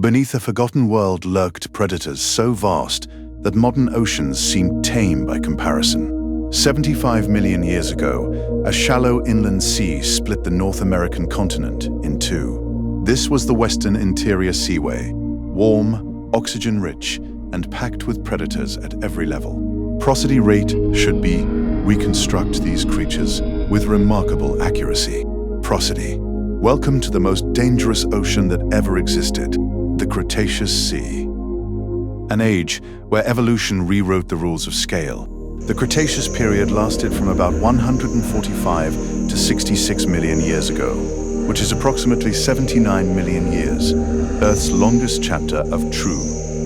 Beneath a forgotten world lurked predators so vast that modern oceans seemed tame by comparison. 75 million years ago, a shallow inland sea split the North American continent in two. This was the Western Interior Seaway, warm, oxygen-rich, and packed with predators at every level. Prosody rate should be reconstruct these creatures with remarkable accuracy. Prosody. Welcome to the most dangerous ocean that ever existed, the Cretaceous Sea. An age where evolution rewrote the rules of scale. The Cretaceous period lasted from about 145 to 66 million years ago, which is approximately 79 million years, Earth's longest chapter of true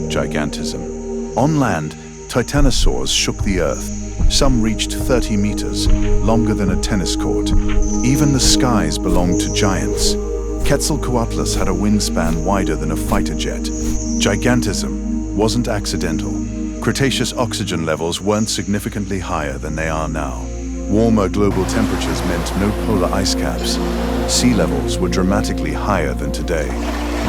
gigantism. On land, titanosaurs shook the Earth. Some reached 30 meters, longer than a tennis court. Even the skies belonged to giants. Quetzalcoatlus had a wingspan wider than a fighter jet. Gigantism wasn't accidental. Cretaceous oxygen levels weren't significantly higher than they are now. Warmer global temperatures meant no polar ice caps. Sea levels were dramatically higher than today.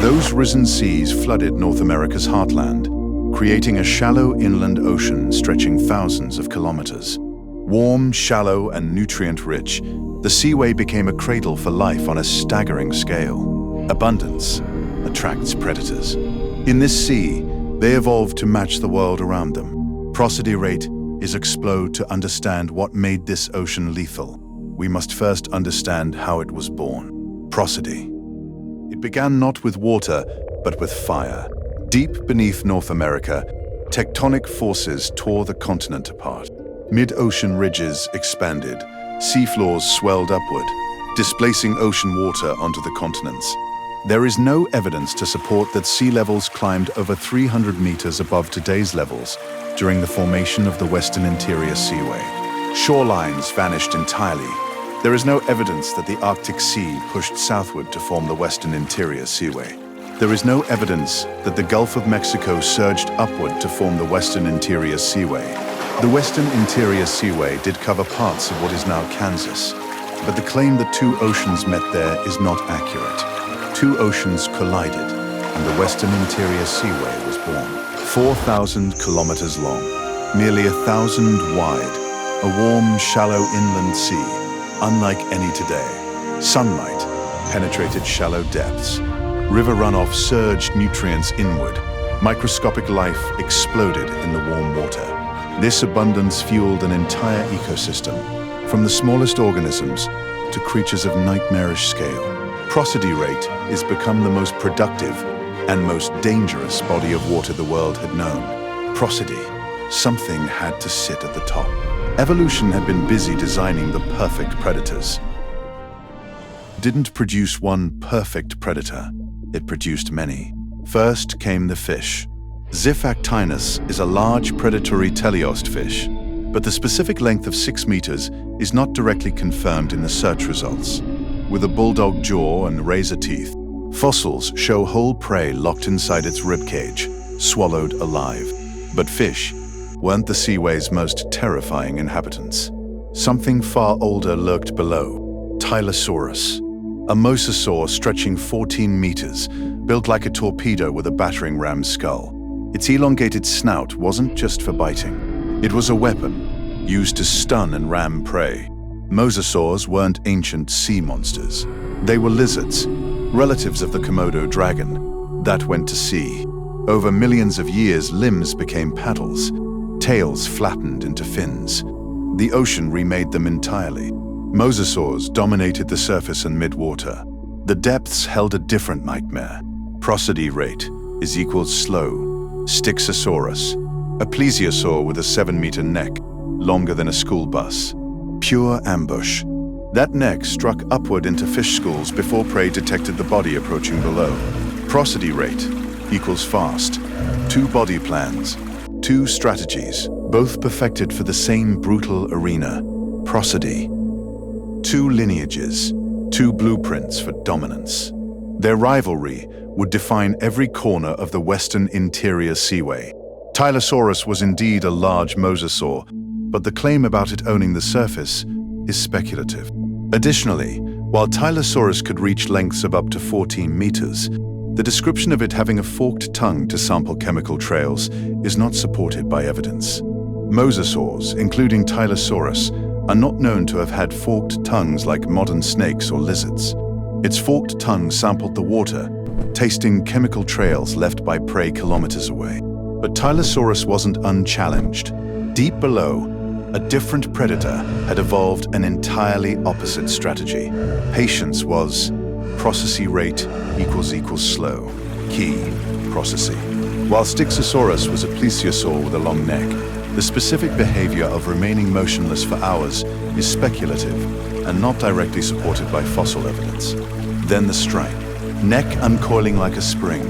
Those risen seas flooded North America's heartland, creating a shallow inland ocean stretching thousands of kilometers. Warm, shallow, and nutrient-rich, the seaway became a cradle for life on a staggering scale. Abundance attracts predators. In this sea, they evolved to match the world around them. Prosody rate is explode to understand what made this ocean lethal. We must first understand how it was born. Prosody. It began not with water, but with fire. Deep beneath North America, tectonic forces tore the continent apart. Mid-ocean ridges expanded, seafloors swelled upward, displacing ocean water onto the continents. There is no evidence to support that sea levels climbed over 300 meters above today's levels during the formation of the Western Interior Seaway. Shorelines vanished entirely. There is no evidence that the Arctic Sea pushed southward to form the Western Interior Seaway. There is no evidence that the Gulf of Mexico surged upward to form the Western Interior Seaway. The Western Interior Seaway did cover parts of what is now Kansas, but the claim that two oceans met there is not accurate. Two oceans collided, and the Western Interior Seaway was born. 4,000 kilometers long, nearly 1,000 wide, a warm, shallow inland sea, unlike any today. Sunlight penetrated shallow depths. River runoff surged nutrients inward. Microscopic life exploded in the warm water. This abundance fueled an entire ecosystem, from the smallest organisms to creatures of nightmarish scale. Prosody rate is become the most productive and most dangerous body of water the world had known. Prosody, something had to sit at the top. Evolution had been busy designing the perfect predators. Didn't produce one perfect predator. It produced many. First came the fish. Xiphactinus is a large predatory teleost fish, but the specific length of 6 meters is not directly confirmed in the search results. With a bulldog jaw and razor teeth, fossils show whole prey locked inside its ribcage, swallowed alive. But fish weren't the seaway's most terrifying inhabitants. Something far older lurked below. Tylosaurus. A mosasaur stretching 14 meters, built like a torpedo with a battering ram's skull. Its elongated snout wasn't just for biting. It was a weapon, used to stun and ram prey. Mosasaurs weren't ancient sea monsters. They were lizards, relatives of the Komodo dragon, that went to sea. Over millions of years, limbs became paddles, tails flattened into fins. The ocean remade them entirely. Mosasaurs dominated the surface and mid-water. The depths held a different nightmare. Prosody rate is equals slow. Styxosaurus, a plesiosaur with a 7-meter neck, longer than a school bus. Pure ambush. That neck struck upward into fish schools before prey detected the body approaching below. Prosody rate equals fast. 2 body plans, 2 strategies, both perfected for the same brutal arena. Prosody. 2 lineages, 2 blueprints for dominance. Their rivalry would define every corner of the Western Interior Seaway. Tylosaurus was indeed a large mosasaur, but the claim about it owning the surface is speculative. Additionally, while Tylosaurus could reach lengths of up to 14 meters, The description of it having a forked tongue to sample chemical trails is not supported by evidence. Mosasaurs, including Tylosaurus, are not known to have had forked tongues like modern snakes or lizards. Its forked tongue sampled the water, tasting chemical trails left by prey kilometers away. But Tylosaurus wasn't unchallenged. Deep below, a different predator had evolved an entirely opposite strategy. Patience was processing rate equals slow. Key, processing. While Styxosaurus was a plesiosaur with a long neck, the specific behavior of remaining motionless for hours is speculative and not directly supported by fossil evidence. Then the strike. Neck uncoiling like a spring,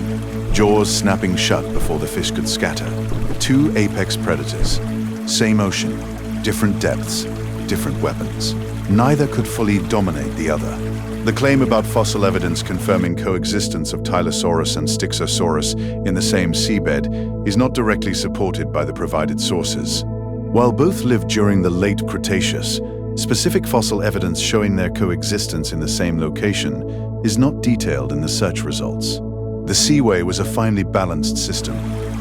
jaws snapping shut before the fish could scatter. Two apex predators. Same ocean, different depths, different weapons. Neither could fully dominate the other. The claim about fossil evidence confirming coexistence of Tylosaurus and Styxosaurus in the same seabed is not directly supported by the provided sources. While both lived during the late Cretaceous, specific fossil evidence showing their coexistence in the same location is not detailed in the search results. The seaway was a finely balanced system,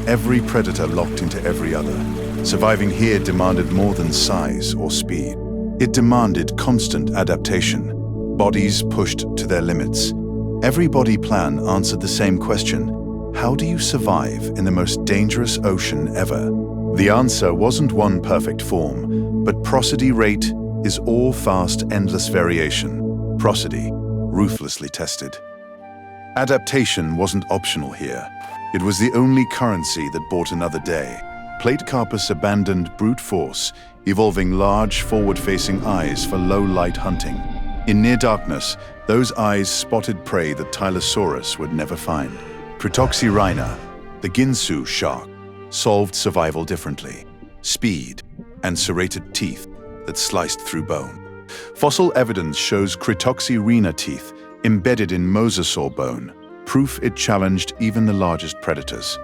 every predator locked into every other. Surviving here demanded more than size or speed. It demanded constant adaptation, bodies pushed to their limits. Every body plan answered the same question: how do you survive in the most dangerous ocean ever? The answer wasn't one perfect form, but prosody rate is all fast, endless variation. Prosody, ruthlessly tested. Adaptation wasn't optional here. It was the only currency that bought another day. Plate carpus abandoned brute force, evolving large, forward-facing eyes for low-light hunting. In near darkness, those eyes spotted prey that Tylosaurus would never find. Cretoxyrhina, the Ginsu shark, solved survival differently. Speed and serrated teeth that sliced through bone. Fossil evidence shows Cretoxyrhina teeth embedded in mosasaur bone, proof it challenged even the largest predators.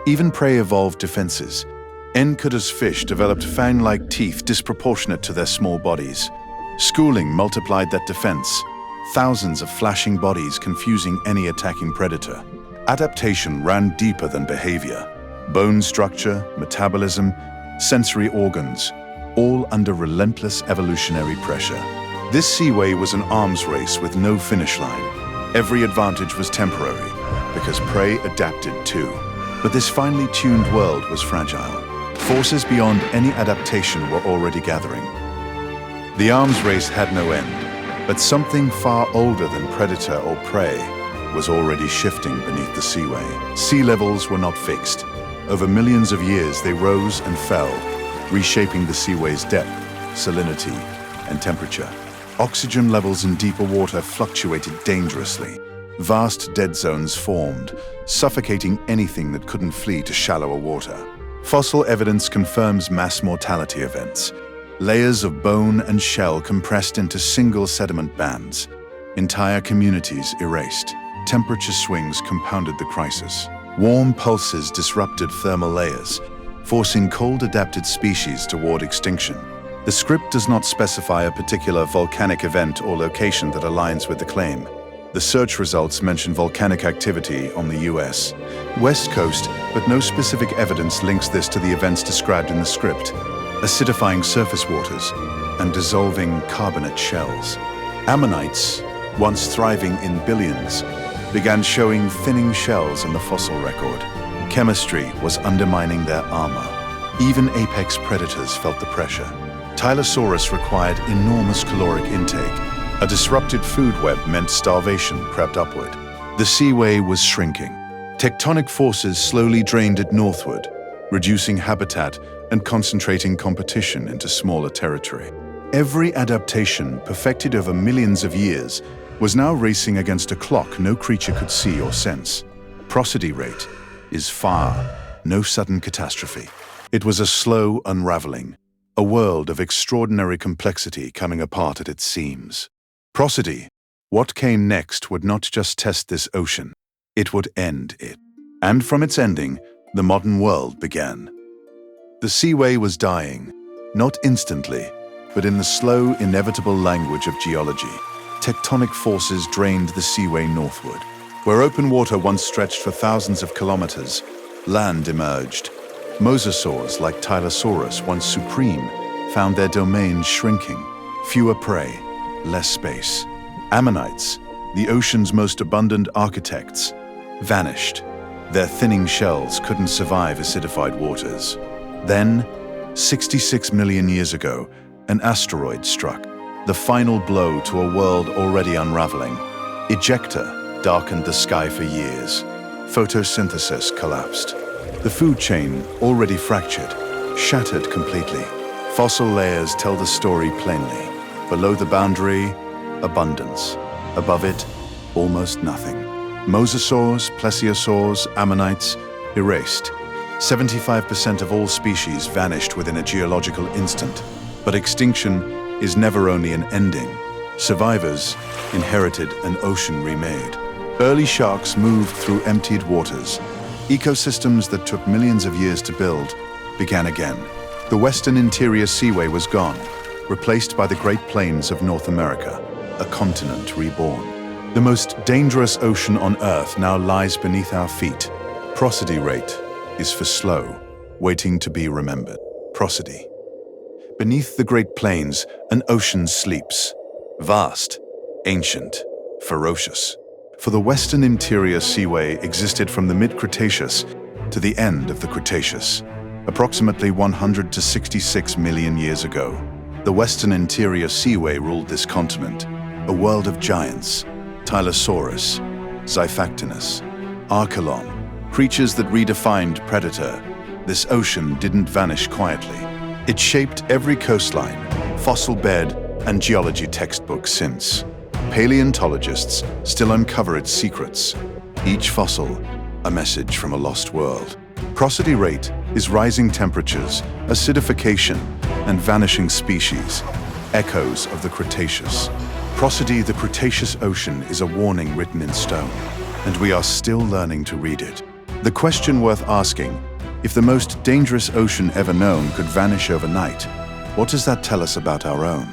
Even prey evolved defenses. Encoda's fish developed fang-like teeth disproportionate to their small bodies. Schooling multiplied that defense, thousands of flashing bodies confusing any attacking predator. Adaptation ran deeper than behavior. Bone structure, metabolism, sensory organs, all under relentless evolutionary pressure. This seaway was an arms race with no finish line. Every advantage was temporary, because prey adapted too. But this finely tuned world was fragile. Forces beyond any adaptation were already gathering. The arms race had no end, but something far older than predator or prey was already shifting beneath the seaway. Sea levels were not fixed. Over millions of years, they rose and fell, reshaping the seaway's depth, salinity, and temperature. Oxygen levels in deeper water fluctuated dangerously. Vast dead zones formed, suffocating anything that couldn't flee to shallower water. Fossil evidence confirms mass mortality events. Layers of bone and shell compressed into single sediment bands. Entire communities erased. Temperature swings compounded the crisis. Warm pulses disrupted thermal layers, forcing cold-adapted species toward extinction. The script does not specify a particular volcanic event or location that aligns with the claim. The search results mention volcanic activity on the US West Coast, but no specific evidence links this to the events described in the script: acidifying surface waters and dissolving carbonate shells. Ammonites, once thriving in billions, began showing thinning shells in the fossil record. Chemistry was undermining their armor. Even apex predators felt the pressure. Tylosaurus required enormous caloric intake. A disrupted food web meant starvation crept upward. The seaway was shrinking. Tectonic forces slowly drained it northward, reducing habitat and concentrating competition into smaller territory. Every adaptation, perfected over millions of years, was now racing against a clock no creature could see or sense. Prosody rate is far, no sudden catastrophe. It was a slow unraveling, a world of extraordinary complexity coming apart at its seams. Prosody, what came next, would not just test this ocean, it would end it. And from its ending, the modern world began. The seaway was dying, not instantly, but in the slow, inevitable language of geology. Tectonic forces drained the seaway northward. Where open water once stretched for thousands of kilometers, land emerged. Mosasaurs, like Plesiosaurs, once supreme, found their domains shrinking. Fewer prey, less space. Ammonites, the ocean's most abundant architects, vanished. Their thinning shells couldn't survive acidified waters. Then, 66 million years ago, an asteroid struck, the final blow to a world already unraveling. Ejecta darkened the sky for years. Photosynthesis collapsed. The food chain, already fractured, shattered completely. Fossil layers tell the story plainly. Below the boundary, abundance. Above it, almost nothing. Mosasaurs, Plesiosaurs, ammonites, erased. 75% of all species vanished within a geological instant. But extinction is never only an ending. Survivors inherited an ocean remade. Early sharks moved through emptied waters. Ecosystems that took millions of years to build began again. The western interior seaway was gone, replaced by the Great Plains of North America, a continent reborn. The most dangerous ocean on Earth now lies beneath our feet. Prosody rate is for slow, waiting to be remembered. Prosody. Beneath the Great Plains, an ocean sleeps. Vast, ancient, ferocious. For the western interior seaway existed from the mid-Cretaceous to the end of the Cretaceous, approximately 100 to 66 million years ago. The western interior seaway ruled this continent, a world of giants, Tylosaurus, Xiphactinus, Archelon, creatures that redefined predator. This ocean didn't vanish quietly. It shaped every coastline, fossil bed, and geology textbook since. Paleontologists still uncover its secrets, each fossil a message from a lost world. Prosody rate is rising temperatures, acidification, and vanishing species, echoes of the Cretaceous. Prosody, the Cretaceous ocean, is a warning written in stone, and we are still learning to read it. The question worth asking, if the most dangerous ocean ever known could vanish overnight, what does that tell us about our own?